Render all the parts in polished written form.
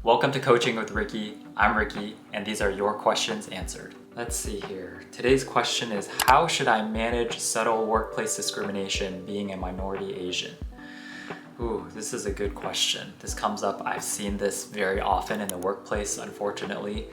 Welcome to Coaching with Ricky. I'm Ricky, and these are your questions answered. Let's see here. Today's question is, how should I manage subtle workplace discrimination being a minority Asian? Ooh, this is a good question. This comes up, I've seen this very often in the workplace, unfortunately,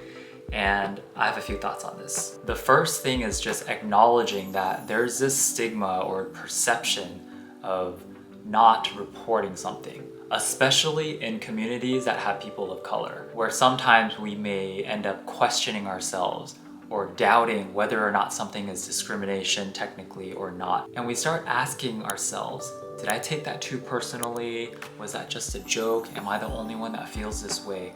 and I have a few thoughts on this. The first thing is just acknowledging that there's this stigma or perception of not reporting something, especially in communities that have people of color, where sometimes we may end up questioning ourselves or doubting whether or not something is discrimination technically or not. And we start asking ourselves, did I take that too personally? Was that just a joke? Am I the only one that feels this way?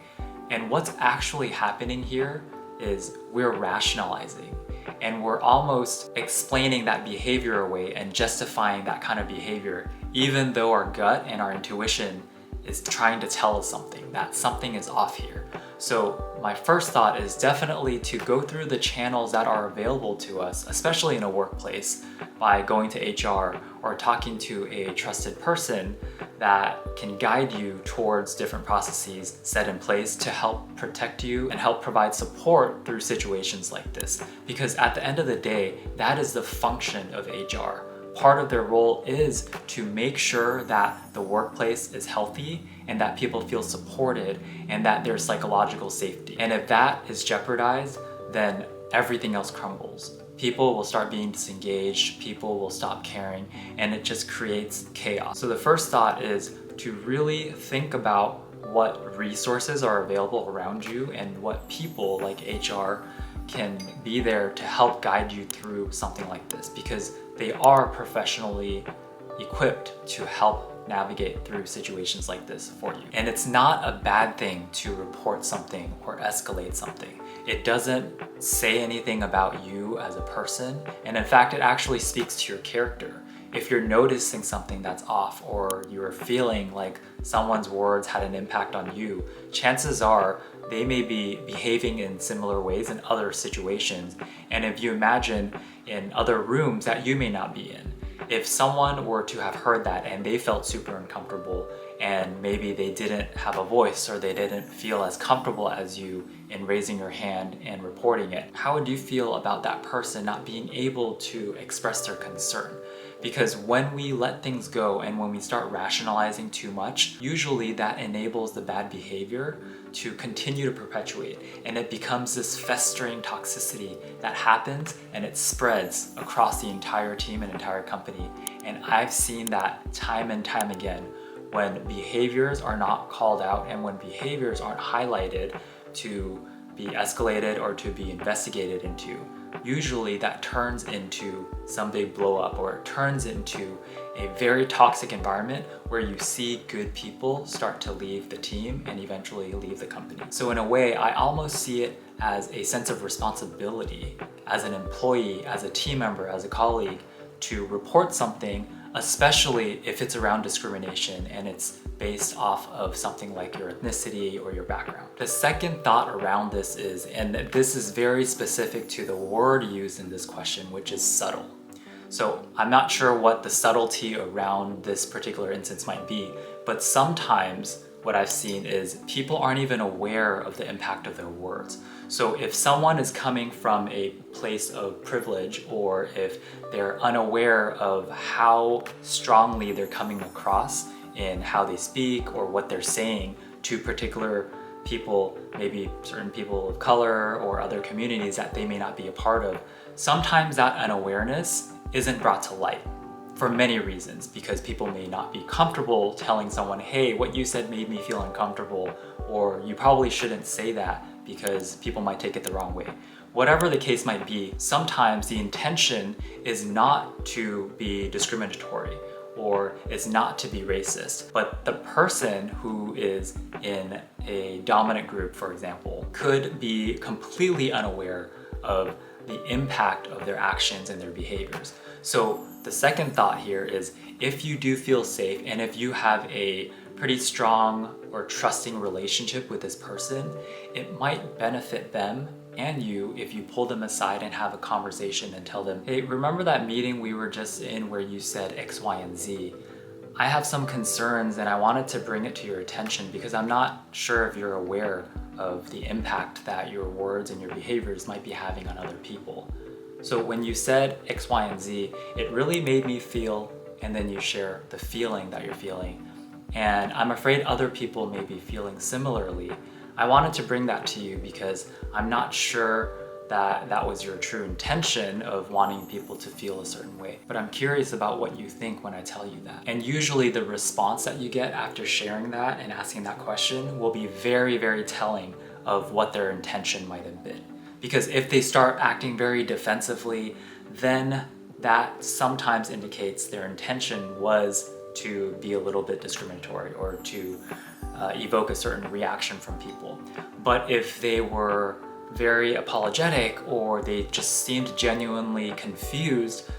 And what's actually happening here is we're rationalizing and we're almost explaining that behavior away and justifying that kind of behavior, even though our gut and our intuition is trying to tell us something, that something is off here. So my first thought is definitely to go through the channels that are available to us, especially in a workplace, by going to HR or talking to a trusted person that can guide you towards different processes set in place to help protect you and help provide support through situations like this. Because at the end of the day, that is the function of HR. Part of their role is to make sure that the workplace is healthy and that people feel supported and that there's psychological safety. And if that is jeopardized, then everything else crumbles. People will start being disengaged, people will stop caring, and it just creates chaos. So the first thought is to really think about what resources are available around you and what people like HR can be there to help guide you through something like this, because they are professionally equipped to help navigate through situations like this for you. And it's not a bad thing to report something or escalate something. It doesn't say anything about you as a person, and in fact, it actually speaks to your character. If you're noticing something that's off or you're feeling like someone's words had an impact on you, chances are they may be behaving in similar ways in other situations. And if you imagine in other rooms that you may not be in, if someone were to have heard that and they felt super uncomfortable and maybe they didn't have a voice or they didn't feel as comfortable as you in raising your hand and reporting it, how would you feel about that person not being able to express their concern? Because when we let things go and when we start rationalizing too much, usually that enables the bad behavior to continue to perpetuate, and it becomes this festering toxicity that happens and it spreads across the entire team and entire company. And I've seen that time and time again when behaviors are not called out and when behaviors aren't highlighted to be escalated or to be investigated into. Usually that turns into some big blow up, or it turns into a very toxic environment where you see good people start to leave the team and eventually leave the company. So in a way, I almost see it as a sense of responsibility as an employee, as a team member, as a colleague, to report something, especially if it's around discrimination and it's based off of something like your ethnicity or your background. The second thought around this is, and this is very specific to the word used in this question, which is subtle. So I'm not sure what the subtlety around this particular instance might be, but sometimes what I've seen is people aren't even aware of the impact of their words. So if someone is coming from a place of privilege, or if they're unaware of how strongly they're coming across in how they speak or what they're saying to particular people, maybe certain people of color or other communities that they may not be a part of, sometimes that unawareness isn't brought to light for many reasons, because people may not be comfortable telling someone, hey, what you said made me feel uncomfortable, or you probably shouldn't say that because people might take it the wrong way. Whatever the case might be, sometimes the intention is not to be discriminatory or it's not to be racist, but the person who is in a dominant group, for example, could be completely unaware of the impact of their actions and their behaviors. So the second thought here is, if you do feel safe and if you have a pretty strong or trusting relationship with this person, it might benefit them and you if you pull them aside and have a conversation and tell them, hey, remember that meeting we were just in where you said X, Y, and Z? I have some concerns and I wanted to bring it to your attention because I'm not sure if you're aware of the impact that your words and your behaviors might be having on other people. So when you said X, Y, and Z, it really made me feel, and then you share the feeling that you're feeling. And I'm afraid other people may be feeling similarly. I wanted to bring that to you because I'm not sure that that was your true intention of wanting people to feel a certain way. But I'm curious about what you think when I tell you that. And usually the response that you get after sharing that and asking that question will be very, very telling of what their intention might have been. Because if they start acting very defensively, then that sometimes indicates their intention was to be a little bit discriminatory or to evoke a certain reaction from people. But if they were very apologetic or they just seemed genuinely confused,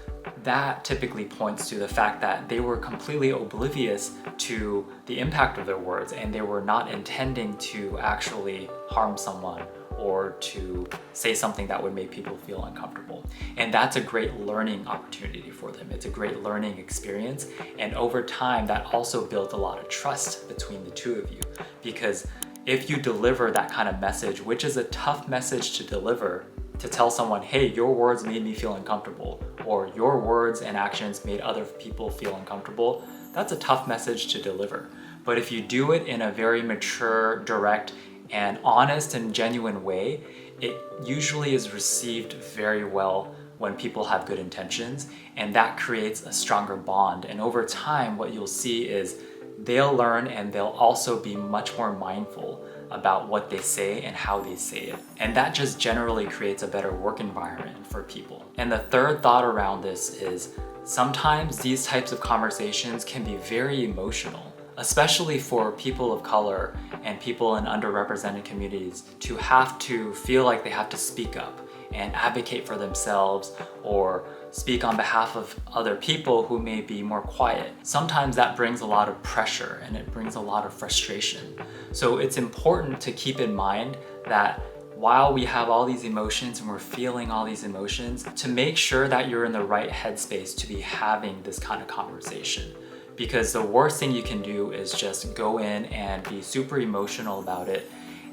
that typically points to the fact that they were completely oblivious to the impact of their words and they were not intending to actually harm someone or to say something that would make people feel uncomfortable. And that's a great learning opportunity for them. It's a great learning experience. And over time, that also builds a lot of trust between the two of you. Because if you deliver that kind of message, which is a tough message to deliver, to tell someone, hey, your words made me feel uncomfortable, or your words and actions made other people feel uncomfortable, that's a tough message to deliver. But if you do it in a very mature, direct, and honest and genuine way, it usually is received very well when people have good intentions, and that creates a stronger bond. And over time, what you'll see is they'll learn and they'll also be much more mindful about what they say and how they say it. And that just generally creates a better work environment for people. And the third thought around this is sometimes these types of conversations can be very emotional, especially for people of color and people in underrepresented communities to have to feel like they have to speak up and advocate for themselves or speak on behalf of other people who may be more quiet. Sometimes that brings a lot of pressure and it brings a lot of frustration. So it's important to keep in mind that while we have all these emotions and we're feeling all these emotions, to make sure that you're in the right headspace to be having this kind of conversation. Because the worst thing you can do is just go in and be super emotional about it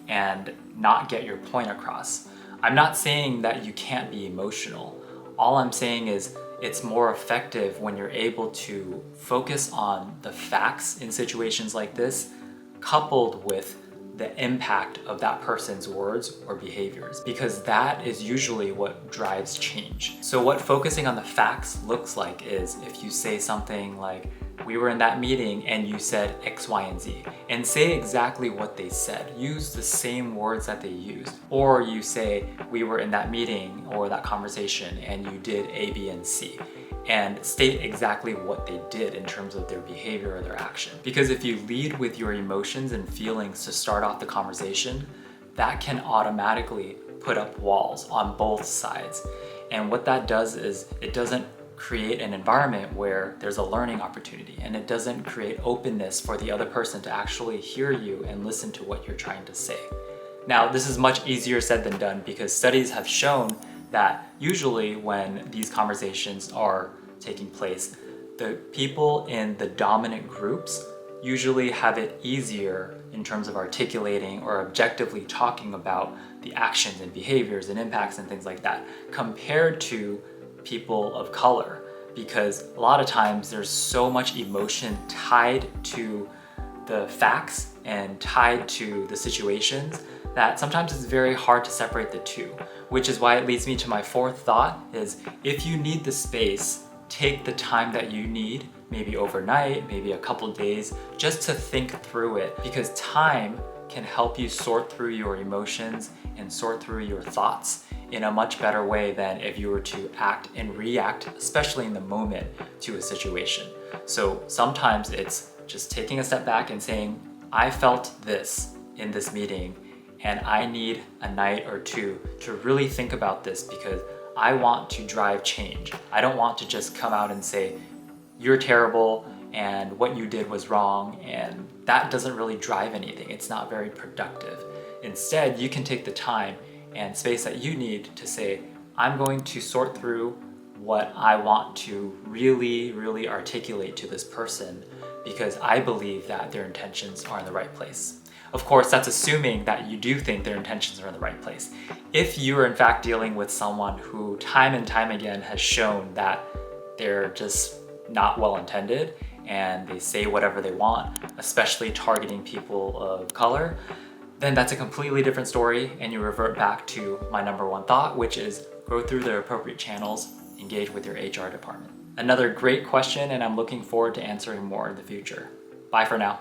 and not get your point across. I'm not saying that you can't be emotional. All I'm saying is it's more effective when you're able to focus on the facts in situations like this, coupled with the impact of that person's words or behaviors, because that is usually what drives change. So what focusing on the facts looks like is if you say something like, we were in that meeting and you said X, Y, and Z, and say exactly what they said. Use the same words that they used. Or you say, we were in that meeting or that conversation and you did A, B, and C, and state exactly what they did in terms of their behavior or their action. Because if you lead with your emotions and feelings to start off the conversation, that can automatically put up walls on both sides. And what that does is it doesn't create an environment where there's a learning opportunity, and it doesn't create openness for the other person to actually hear you and listen to what you're trying to say. Now, this is much easier said than done because studies have shown that usually when these conversations are taking place, the people in the dominant groups usually have it easier in terms of articulating or objectively talking about the actions and behaviors and impacts and things like that compared to people of color, because a lot of times there's so much emotion tied to the facts and tied to the situations that sometimes it's very hard to separate the two, which is why it leads me to my fourth thought is if you need the space, take the time that you need, maybe overnight, maybe a couple days, just to think through it, because time can help you sort through your emotions and sort through your thoughts in a much better way than if you were to act and react, especially in the moment, to a situation. So sometimes it's just taking a step back and saying, I felt this in this meeting and I need a night or two to really think about this because I want to drive change. I don't want to just come out and say, you're terrible and what you did was wrong, and that doesn't really drive anything. It's not very productive. Instead, you can take the time and space that you need to say, I'm going to sort through what I want to really, really articulate to this person because I believe that their intentions are in the right place. Of course, that's assuming that you do think their intentions are in the right place. If you are in fact dealing with someone who time and time again has shown that they're just not well intended and they say whatever they want, especially targeting people of color, then that's a completely different story, and you revert back to my number one thought, which is go through the appropriate channels, engage with your HR department. Another great question, and I'm looking forward to answering more in the future. Bye for now.